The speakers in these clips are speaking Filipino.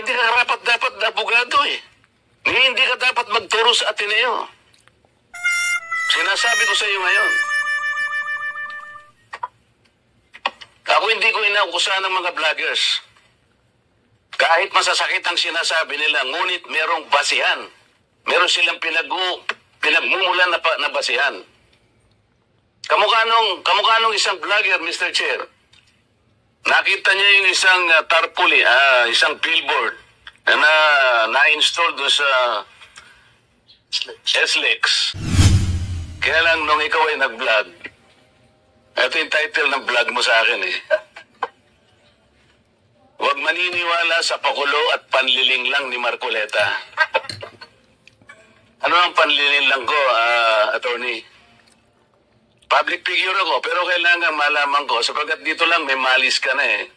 hindi ka dapat na abogado eh. Hindi ka dapat magturo sa Ateneo. Sinasabi ko sa iyo ngayon. Ako hindi ko inaukusahan ng mga vloggers. Kahit masasakit ang sinasabi nila, ngunit merong basihan. Meron silang pinagmumulan na basihan. Kamukha nung isang vlogger, Mr. Chair. Nakita niya yung isang tarpaulin, isang billboard na-install doon sa SLEX. Kaya lang nung ikaw ay nag-vlog, ito yung title ng vlog mo sa akin eh. Huwag maniniwala sa pakulo at panliling lang ni Marcoleta. Ano ang panliling lang ko, attorney? Public figure ako, pero kailangan malaman ko, sapagkat dito lang may malis ka na eh.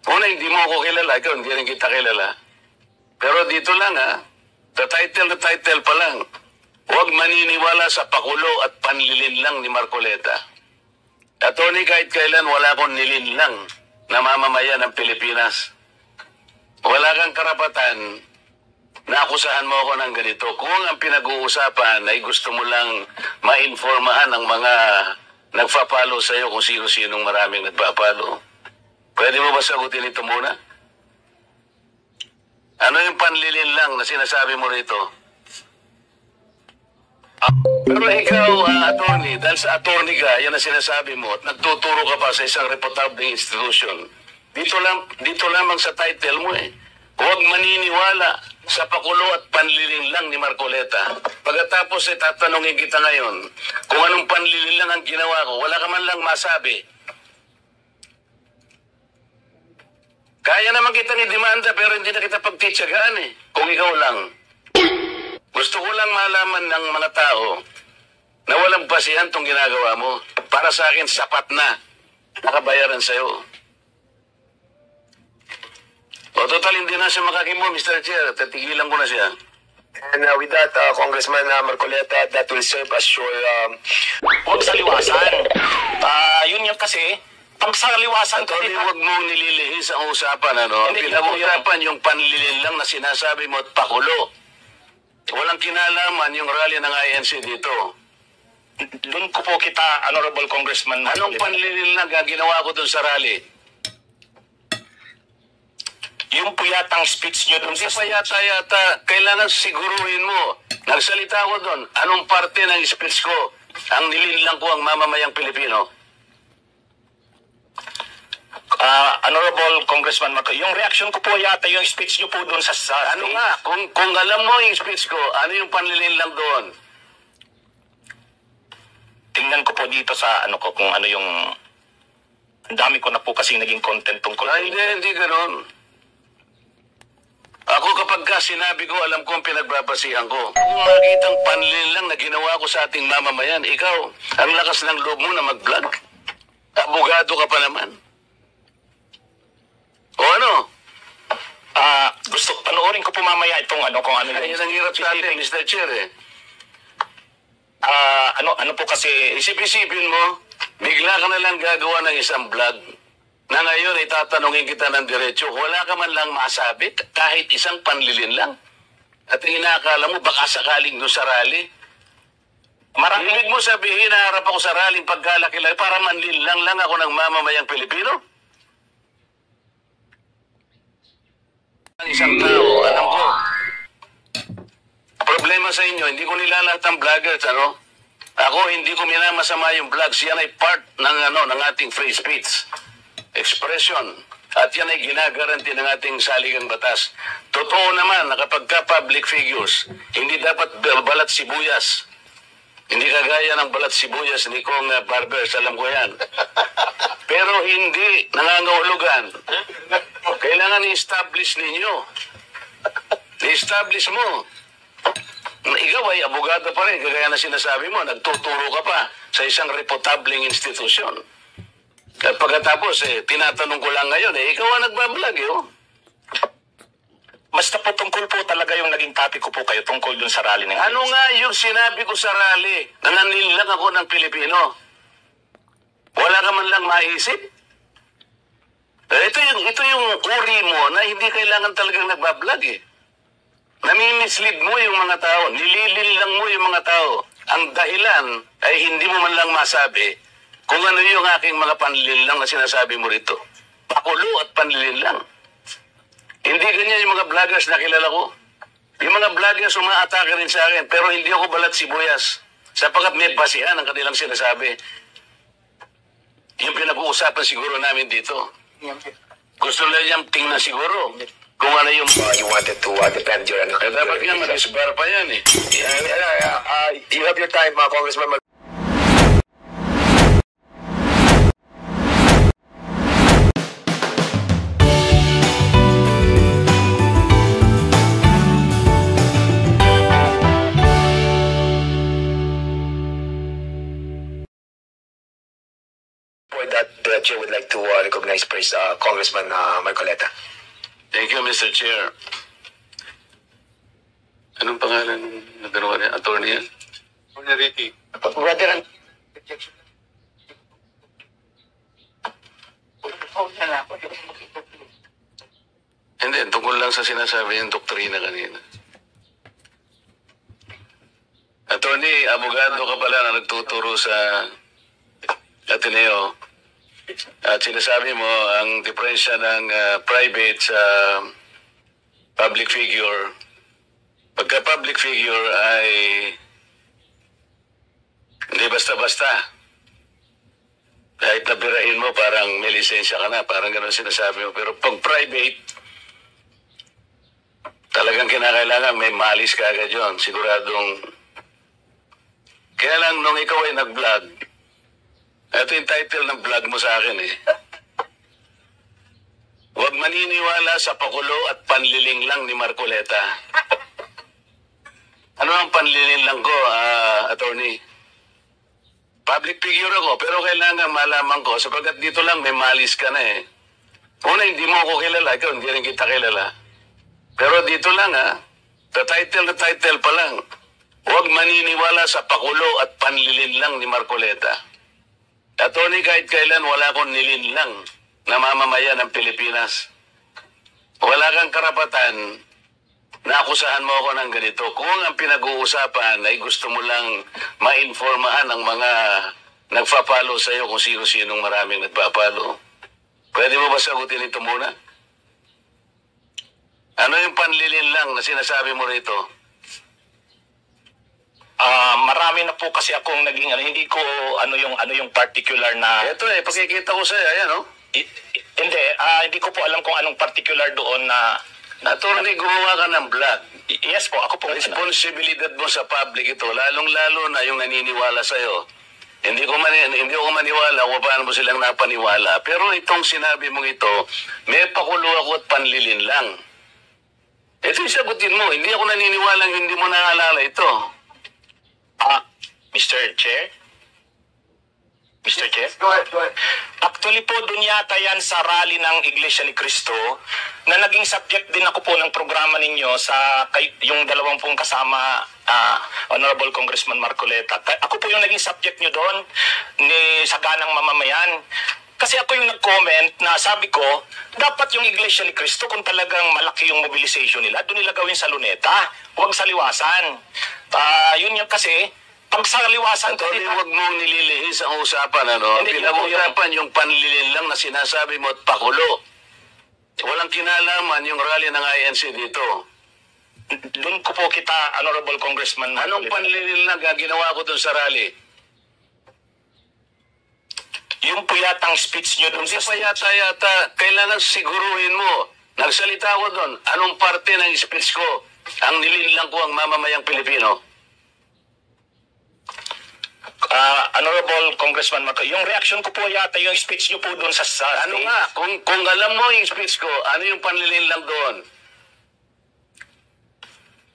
Una, hindi mo ako kilala, ikaw hindi rin kita kilala. Pero dito lang the title pa lang. Huwag maniniwala sa pakulo at panlilin lang ni Marcoleta. Attorney, kahit kailan wala akong nilinlang na mamamayan ng Pilipinas. Wala kang karapatan na akusahan mo ako ng ganito. Kung ang pinag-uusapan ay gusto mo lang ma-informahan ang mga nagpa-follow sa iyo kung sino-sinong maraming nagpa-follow. Pwede mo ba sagutin ito muna? Ano yung panlilin lang na sinasabi mo rito? Pero ikaw, attorney, dahil sa attorney ka, yan ang sinasabi mo, at nagtuturo ka pa sa isang reputable institution. Dito lamang sa title mo eh. Huwag maniniwala sa pakulo at panliling lang ni Marcoleta. Pagkatapos tatanungin kita ngayon, kung anong panliling lang ang ginawa ko, wala ka man lang masabi. Kaya naman kitang i-demanda pero hindi na kita pagtitsagaan eh. Kung ikaw lang. Gusto ko lang malaman ng mga tao na walang basihan tong ginagawa mo. Para sa akin, sapat na. Nakabayaran sa'yo. O total, hindi na siya makakimo, Mr. Chair. Tatigilan ko na siya. And with that, Congressman Marcoleta, that will serve as your... Huwag sa liwasan. Yun yung kasi, pag sa liwasan... Tony, huwag mong nililihis ang usapan, ano? Ang pinag-usapan yung panlilin lang na sinasabi mo at pakulo. Walang kinalaman yung rally ng INC dito. Doon ko po kita, Honorable Congressman... Anong panlilin lang ginawa ko doon sa rally? Yung po yatang speech nyo doon Hindi pa yata, kailangan siguruhin mo. Nagsalita ko doon, anong parte ng speech ko ang nilinlang ko ang mamamayang Pilipino? Honorable Congressman Marco, yung reaction ko po yata yung speech nyo po doon sa... Ano nga, kung alam mo yung speech ko, ano yung panlilinlang doon? Tingnan ko po dito sa kung ano yung... Ang dami ko na po kasi naging content tungkol. Hindi ganoon. Ako kapag sinabi ko, alam ko ang pinagbabasihan ko. Kung makitang panlilang na ginawa ko sa ating mamamayan, ikaw, ang lakas ng loob mo na mag-vlog. Abogado ka pa naman. O ano? Gusto, panoorin ko po mamaya itong kung ano yung... Ayun ang hirap sa atin, Mr. Chair eh. Ano po kasi... Isip-isipin mo, bigla ka na lang gagawa ng isang vlog na ngayon ay tatanungin kita ng diretso, wala ka man lang masabi, kahit isang panlilin lang. At inakala mo, baka sakaling doon sa rally. Ibig mo sabihin, naharap ako sa rally pagkalaki-laki para manlilang lang ako ng mamamayang Pilipino? Ang isang tao, alam ko. Problema sa inyo, hindi ko nilalat ang vloggers, ano? Ako, hindi ko minamasama yung vlogs. Yan ay part ng ating free speech. Expression. At yan ay ginagaranti ng ating saligang batas. Totoo naman na kapag ka-public figures, hindi dapat balat sibuyas. Hindi kagaya ng balat sibuyas ni Kong Barbers, alam ko yan. Pero hindi nangangahulugan. Kailangan i-establish ninyo. I-establish mo. Ikaw ay abogado pa rin, kagaya na sinasabi mo, nagtuturo ka pa sa isang reputabling institusyon. At pagkatapos, tinatanong ko lang ngayon, ikaw ang nagbablog, Basta po tungkol po talaga yung naging topic ko po kayo tungkol dun sa rally ng... Ano nga yung sinabi ko sa rally? Nanganilang ako ng Pilipino. Wala ka man lang maisip? Ito yung uri theory mo na hindi kailangan talagang nagbablog eh. Nami-mislead mo yung mga tao, nililin lang mo yung mga tao. Ang dahilan ay hindi mo man lang masabi kung ano yung aking mga panlilin lang na sinasabi mo rito. Pakulo at panlilin lang. Hindi ganyan yung mga vloggers na kilala ko. Yung mga vloggers umaatake rin sa akin, pero hindi ako balat sibuyas. Sapagkat may basihan ang kanilang sinasabi. Yung pinag-uusapan siguro namin dito. Gusto lang niyang tingnan siguro kung ano yung... You wanted to defend your... Dapat nga mag-isbar pa yan eh. You have your time, Congressman. The chair would like to recognize first Congressman Marcoleta. Thank you, Mr. Chair. Anong pangalan ng dalawa niya? Attorney yan? Ricky. Brother, Hindi, tungkol lang sa sinasabi yung doktrina kanina. Attorney, abogado ka pala na nagtuturo sa Ateneo. At sinasabi mo ang diferensya ng private sa public figure. Pagka public figure ay hindi basta-basta. Kahit nabirahin mo, parang may lisensya ka na, parang gano'n sinasabi mo. Pero pag private, talagang kinakailangan may malis ka agad yun. Siguradong... Kaya lang nung ikaw ay nag-vlog, ito yung title ng vlog mo sa akin eh. Huwag maniniwala sa pakulo at panliling lang ni Marcoleta. Ano ang panliling lang ko, attorney? Public figure ako, pero kailangan malaman ko, sapagkat dito lang may malis ka na eh. Una, hindi mo ako kilala, ikaw hindi rin kita kilala. Pero dito lang the title pa lang. Huwag maniniwala sa pakulo at panlilin lang ni Marcoleta. Attorney, kahit kailan wala akong nilinlang na mamamayan ng Pilipinas. Wala kang karapatan na akusahan mo ako ng ganito. Kung ang pinag-uusapan ay gusto mo lang ma-informahan ang mga nagpa-follow sa iyo kung sino-sinong maraming nagpa-follow, pwede mo ba sagutin ito muna? Ano yung panlilin lang na sinasabi mo rito? Marami na po kasi akong naging hindi ko ano yung particular na Ito pakikita ko sa iyo, ayan hindi ko po alam kung anong particular doon na Attorney, gumawa ka ng vlog. yes po, ako po Responsibilidad mo sa public ito, lalong-lalo na yung naniniwala sa iyo. Hindi ko maniwala kung paano mo silang napaniwala. Pero itong sinabi mong ito, may pakulo ako at panlilin lang. Ito yung sagutin mo. Hindi ako naniniwala hindi mo naalala ito. Mr. Chair? Mr. Chair? go ahead. Actually po, dun yata yan sa rally ng Iglesia ni Cristo na naging subject din ako po ng programa ninyo sa yung dalawang pong kasama Honorable Congressman Marcoleta. Ako po yung naging subject nyo doon ni Saganang Mamamayan. Kasi ako yung nag-comment na sabi ko, dapat yung Iglesia ni Cristo kung talagang malaki yung mobilization nila, doon nila gawin sa Luneta, huwag sa Liwasan. Yun yung kasi, pag sa Liwasan... Attorney, huwag mong nililihis ang usapan, ano? Hindi, Pinag-usapan yung panlilin lang na sinasabi mo at pakulo. Walang kinalaman yung rally ng INC dito. Doon ko po kita, Honorable Congressman Marcoleta. Anong panlilin lang ginawa ko dun sa rally? Yung po yatang speech nyo doon Hindi sa... pa yata, kailangan siguruhin mo. Nagsalita ko doon, anong parte ng speech ko ang nilinlang ko ang mamamayang Pilipino? Honorable Congressman Marcoleta, yung reaction ko po yata yung speech nyo po doon sa Ano nga, kung alam mo yung speech ko, ano yung panlilinlang doon?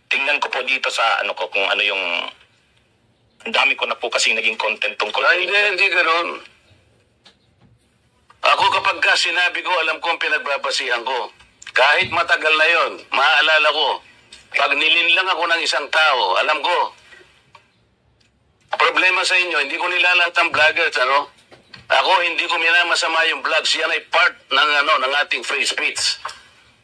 Tingnan ko po dito sa kung ano yung... Ang dami ko na po kasi naging content tungkol Hindi ganoon. Ako kapag sinabi ko, alam ko ang pinagbabasihan ko. Kahit matagal na yon, maaalala ko. Pag nilinlang ako ng isang tao, alam ko. Problema sa inyo, hindi ko nilalat ang vloggers, Ako, hindi ko minamasama yung vlogs. Yan ay part ng, ng ating free speech.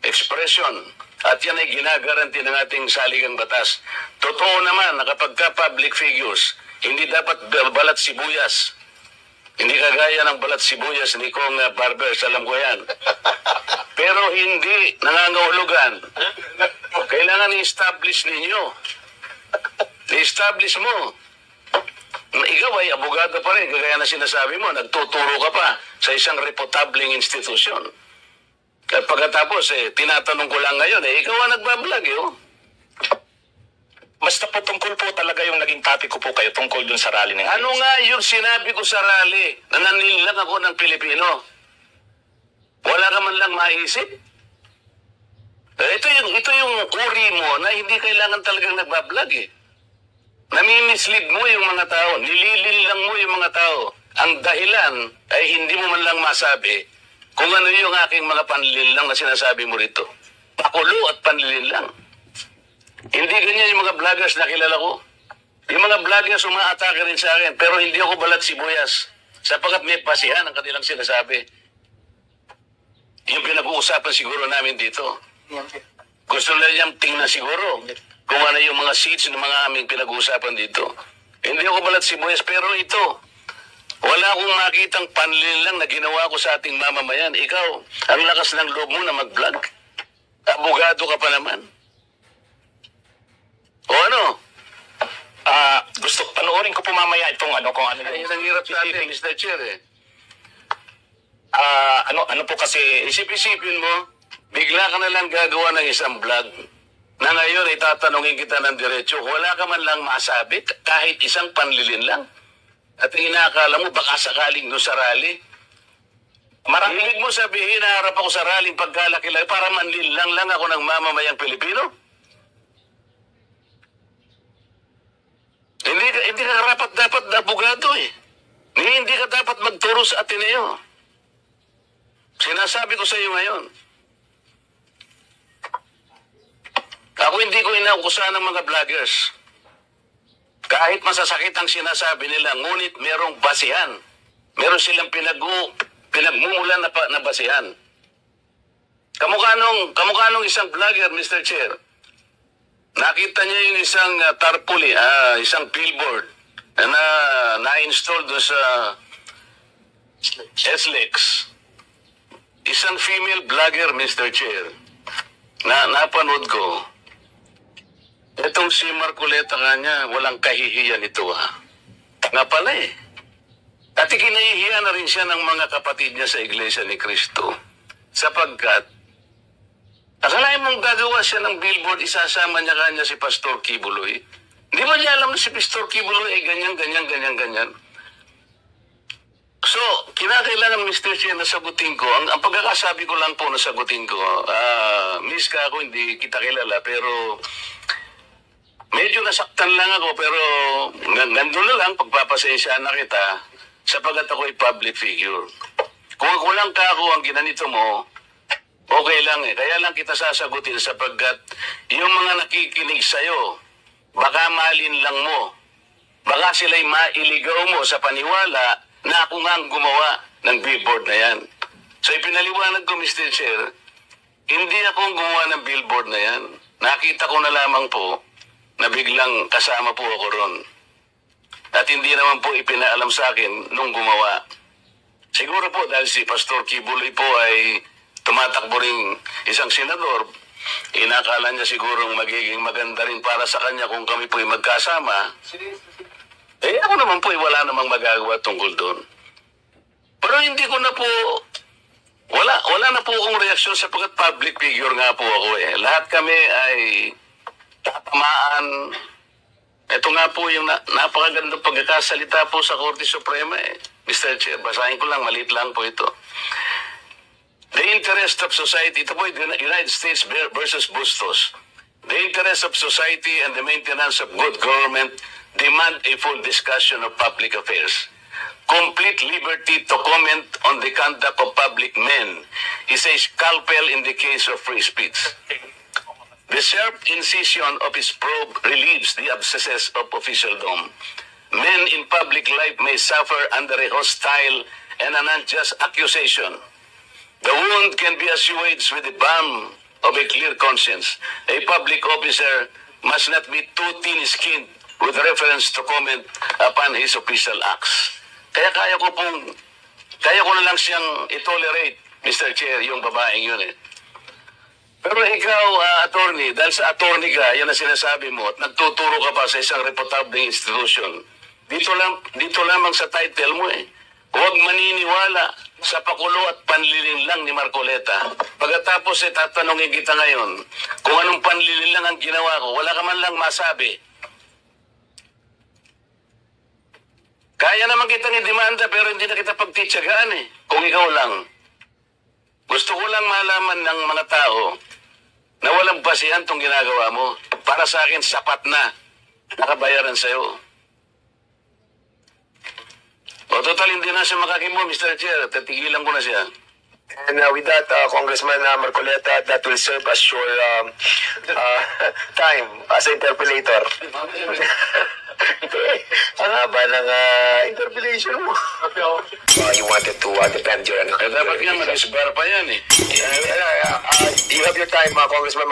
expression. At yan ay ginagaranti ng ating saligang batas. Totoo naman na kapag ka public figures, hindi dapat balat sibuyas. Hindi kagaya ng balat sibuyas ni Kong Barbers, alam ko yan. Pero hindi nangangahulugan. Kailangan i-establish ninyo. I-establish mo. Ikaw ay abogado pa rin, kagaya na sinasabi mo, nagtuturo ka pa sa isang reputabling institusyon. At pagkatapos, tinatanong ko lang ngayon, ikaw ang nagbablog, oh. Basta po tungkol po talaga yung naging topic ko po kayo tungkol dun sa rally ng Ano nga yung sinabi ko sa rally na nanilang ako ng Pilipino? Wala ka man lang maisip? Ito yung uri mo na hindi kailangan talagang nagbablog, eh. Nami-mislead mo yung mga tao, nililin lang mo yung mga tao. Ang dahilan ay hindi mo man lang masabi kung ano yung aking mga panlilin lang na sinasabi mo rito. Pakulo at panlilin lang. Hindi ganyan yung mga vloggers na kilala ko. Yung mga vloggers umaatake rin sa akin, pero hindi ako balat sibuyas. Sapagkat may pasihan ang kanilang sinasabi. Yung pinag-uusapan siguro namin dito. Gusto nila niyang tingnan siguro kung ano yung mga seeds ng mga aming pinag-uusapan dito. Hindi ako balat sibuyas, pero ito, wala akong makitang panlilin lang na ginawa ko sa ating mamamayan. Ikaw, ang lakas ng loob mo na mag-vlog. Abogado ka pa naman. O ano? Gusto, panoorin ko po mamaya itong ano, kung ano Ay, ang hirap sa atin, Mr. Chair, eh. Ano po kasi, Isip-isipin mo, bigla ka na lang gagawa ng isang vlog na ngayon ay tatanungin kita ng diretso. Wala ka man lang masabi, kahit isang panlilin lang. At inakala mo, baka sakaling doon sa rally. Ibig mo sabihin, naharap ako sa rally pagkalaki-laki para manlilang lang ako ng mamamayang Pilipino? Hindi ka dapat na abogado, eh. Hindi ka dapat magturo sa Ateneo. Sinasabi ko sa iyo ngayon. Ako hindi ko inaukusahan ng mga vloggers. Kahit masasakit ang sinasabi nila, ngunit merong basihan. Meron silang pinagmumulan na basihan. Kamukha nung isang vlogger, Mr. Chair. Nakita niya yung isang tarpaulin, isang billboard na na-install doon sa SLEX. Isang female vlogger, Mr. Chair, na napanood ko. Itong si Marcoleta kanya, walang kahihiyan ito, ha. Nga pala, eh. At ikinahihiya na rin siya ng mga kapatid niya sa Iglesia ni Cristo. Sapagkat, akalain mong gagawa siya ng billboard, isasama niya kanya si Pastor Kibuloy. Hindi ba niya alam na si Pastor Kibuloy ay ganyan. So, kinakailangan, Mr. Chair, na sagutin ko. Ang pagkakasabi ko lang po na sagutin ko, miss ka ako, hindi kita kilala, pero medyo nasaktan lang ako, pero nandun na lang, pagpapasensya na kita, sapagat ako ay public figure. Kung ako lang ka ako ang ginanito mo, okay lang, eh. Kaya lang kita sasagutin sapagkat yung mga nakikinig sa'yo, baka malin lang mo. Baka sila'y mailigaw mo sa paniwala na ako nga ang gumawa ng billboard na yan. So ipinaliwanag ko, Mr. Chair, hindi ako ang gumawa ng billboard na yan. Nakita ko na lamang po na biglang kasama po ako ron. At hindi naman po ipinaalam sa akin nung gumawa. Siguro po dahil si Pastor Kibuloy po ay tumatakbo rin isang senador, inakala niya sigurong magiging maganda rin para sa kanya kung kami po'y magkasama. Ako naman po'y wala namang magagawa tungkol doon. Pero hindi ko na po, wala na po akong reaksyon sapagkat public figure nga po ako, eh. Lahat kami ay tatamaan. Ito nga po yung napakagandang pagkakasalita po sa Korte Suprema, eh. Mr. Chair, basahin ko lang, maliit lang po ito. The interest of society, ito po yung United States versus Bustos. The interest of society and the maintenance of good government demand a full discussion of public affairs. Complete liberty to comment on the conduct of public men is a scalpel in the case of free speech. The sharp incision of his probe relieves the abscesses of officialdom. Men in public life may suffer under a hostile and an unjust accusation. The wound can be assuaged with a balm of a clear conscience. A public officer must not be too thin-skinned with reference to comment upon his official acts. Kaya kaya ko na lang siyang itolerate, Mr. Chair, yung babaeng yun eh. Pero ikaw, attorney, dahil sa attorney ka, yan ang sinasabi mo, at nagtuturo ka pa sa isang reputable institution, dito lamang sa title mo eh. Huwag maniniwala sa pakulo at panlilin lang ni Marcoleta. Pagkatapos tatanungin kita ngayon, kung anong panlilin lang ang ginawa ko, wala ka man lang masabi. Kaya naman kitang i-demanda pero hindi na kita pagtitsagaan eh, kung ikaw lang. Gusto ko lang malaman ng mga tao na walang basihan tong ginagawa mo. Para sa akin, sapat na. Nakabayaran sa'yo. O total, hindi na siya makakimo, Mr. Chair. Tatigilan ko na siya. And with that, Congressman Marcoleta, that will serve as your time as interpolator. Ang haba ng interpolation mo. You wanted to defend your... Dapat yan, mag-isbar pa yan eh. You have your time, Congressman